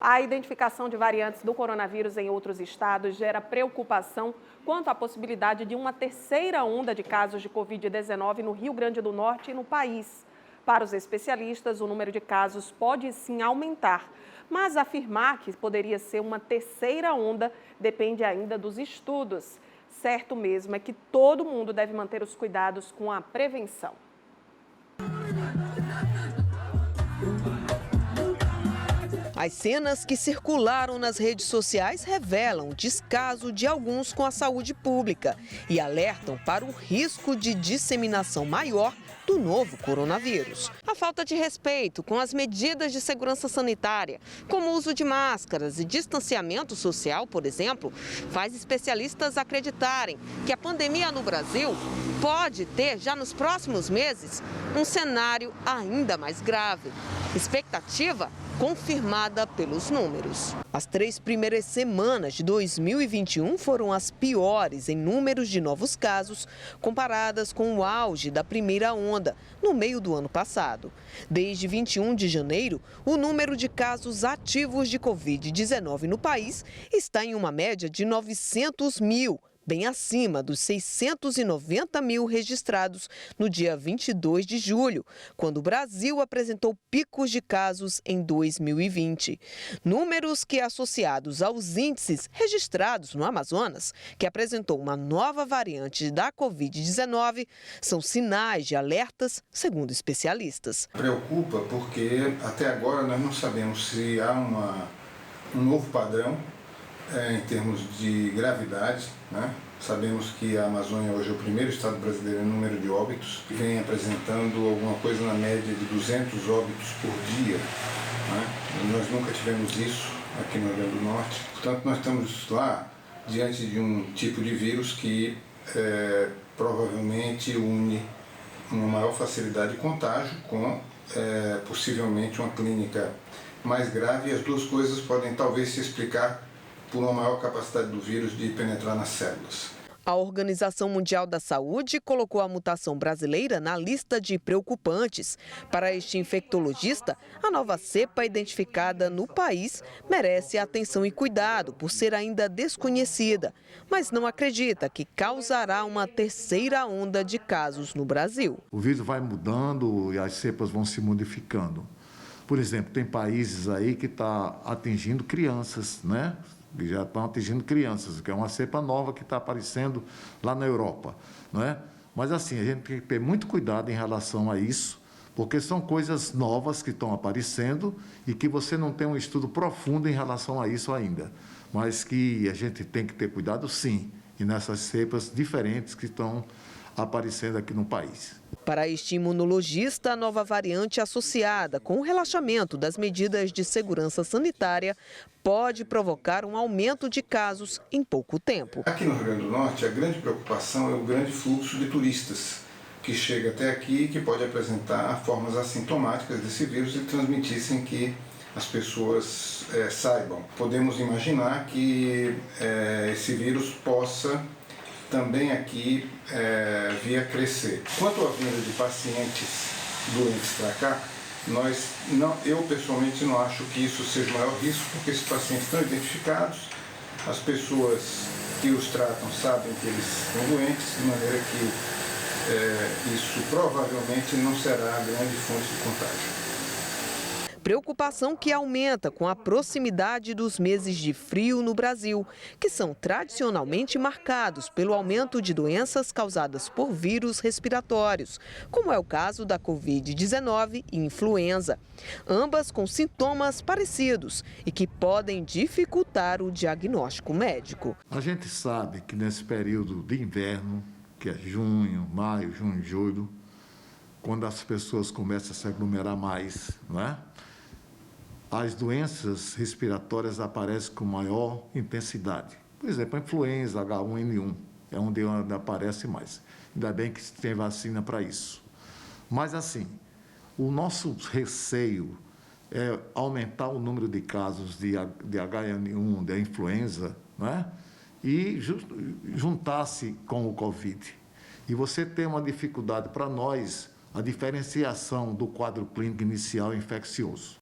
A identificação de variantes do coronavírus em outros estados gera preocupação quanto à possibilidade de uma terceira onda de casos de Covid-19 no Rio Grande do Norte e no país. Para os especialistas, o número de casos pode sim aumentar, mas afirmar que poderia ser uma terceira onda depende ainda dos estudos. Certo mesmo é que todo mundo deve manter os cuidados com a prevenção. As cenas que circularam nas redes sociais revelam o descaso de alguns com a saúde pública e alertam para o risco de disseminação maior do novo coronavírus. A falta de respeito com as medidas de segurança sanitária, como o uso de máscaras e distanciamento social, por exemplo, faz especialistas acreditarem que a pandemia no Brasil pode ter, já nos próximos meses, um cenário ainda mais grave. Expectativa confirmada pelos números. As 3 primeiras semanas de 2021 foram as piores em números de novos casos, comparadas com o auge da primeira onda, no meio do ano passado. Desde 21 de janeiro, o número de casos ativos de Covid-19 no país está em uma média de 900 mil, bem acima dos 690 mil registrados no dia 22 de julho, quando o Brasil apresentou picos de casos em 2020. Números que, associados aos índices registrados no Amazonas, que apresentou uma nova variante da Covid-19, são sinais de alertas, segundo especialistas. Preocupa porque até agora nós não sabemos se há um novo padrão em termos de gravidade, né? Sabemos que a Amazônia hoje é o primeiro estado brasileiro em número de óbitos, que vem apresentando alguma coisa na média de 200 óbitos por dia, né? Nós nunca tivemos isso aqui no Rio Grande do Norte. Portanto, nós estamos lá diante de um tipo de vírus que provavelmente une uma maior facilidade de contágio com possivelmente uma clínica mais grave, e as duas coisas podem talvez se explicar por uma maior capacidade do vírus de penetrar nas células. A Organização Mundial da Saúde colocou a mutação brasileira na lista de preocupantes. Para este infectologista, a nova cepa identificada no país merece atenção e cuidado por ser ainda desconhecida, mas não acredita que causará uma terceira onda de casos no Brasil. O vírus vai mudando e as cepas vão se modificando. Por exemplo, tem países aí que estão atingindo crianças, né? Que já estão atingindo crianças, que é uma cepa nova que está aparecendo lá na Europa, não é? Mas assim, a gente tem que ter muito cuidado em relação a isso, porque são coisas novas que estão aparecendo e que você não tem um estudo profundo em relação a isso ainda, mas que a gente tem que ter cuidado sim, e nessas cepas diferentes que estão aparecendo aqui no país. Para este imunologista, a nova variante associada com o relaxamento das medidas de segurança sanitária pode provocar um aumento de casos em pouco tempo. Aqui no Rio Grande do Norte, a grande preocupação é o grande fluxo de turistas que chega até aqui e que pode apresentar formas assintomáticas desse vírus e transmitir sem que as pessoas saibam. Podemos imaginar que esse vírus possa também aqui vir a crescer. Quanto à vinda de pacientes doentes para cá, eu pessoalmente não acho que isso seja o maior risco, porque esses pacientes estão identificados, as pessoas que os tratam sabem que eles estão doentes, de maneira que isso provavelmente não será a grande fonte de contágio. Preocupação que aumenta com a proximidade dos meses de frio no Brasil, que são tradicionalmente marcados pelo aumento de doenças causadas por vírus respiratórios, como é o caso da Covid-19 e influenza, ambas com sintomas parecidos e que podem dificultar o diagnóstico médico. A gente sabe que nesse período de inverno, que é junho, maio, junho, julho, quando as pessoas começam a se aglomerar mais, não é? As doenças respiratórias aparecem com maior intensidade. Por exemplo, a influenza, H1N1, é onde aparece mais. Ainda bem que tem vacina para isso. Mas, assim, o nosso receio é aumentar o número de casos de H1N1, da influenza, né? E juntar-se com o Covid. E você tem uma dificuldade para nós, a diferenciação do quadro clínico inicial infeccioso.